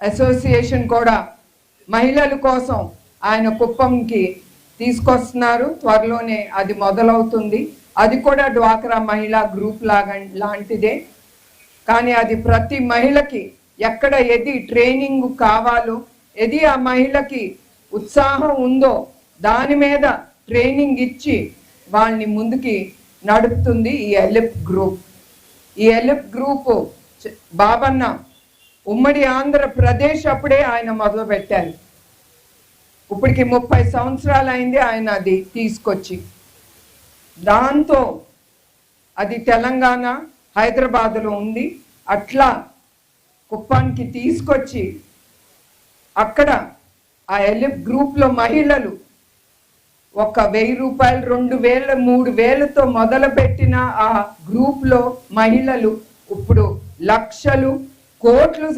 Association కూడా మహిళల కోసం ఆయన కుప్పంకి తీసుకొస్తున్నారు. త్వరలోనే అది మొదలవుతుంది. అది కూడా డ్వాక్రా మహిళా గ్రూప్ లాంటిదే. కానీ అది ప్రతి మహిళకి ఎక్కడ ఏది ట్రైనింగ్ కావాలో, ఏది ఆ మహిళకి ఉత్సాహం ఉందో దాని మీద ట్రైనింగ్ ఇచ్చి వాళ్ళని ముందుకి నడుపుతుంది ఈ ఎలిప్ గ్రూప్. ఈ ఎలిప్ గ్రూపు బాబన్న ఉమ్మడి ఆంధ్రప్రదేశ్ అప్పుడే ఆయన మొదలుపెట్టారు. ఇప్పటికి 30 సంవత్సరాలు అయింది ఆయన అది తీసుకొచ్చి. దాంతో అది తెలంగాణ హైదరాబాదులో ఉంది. అట్లా కుప్పానికి తీసుకొచ్చి అక్కడ ఆ ఎలిప్ గ్రూప్లో మహిళలు ఒక 1000 రూపాయలు, 2000, 3000తో మొదలుపెట్టిన ఆ గ్రూప్లో మహిళలు ఇప్పుడు లక్షలు, కోట్లు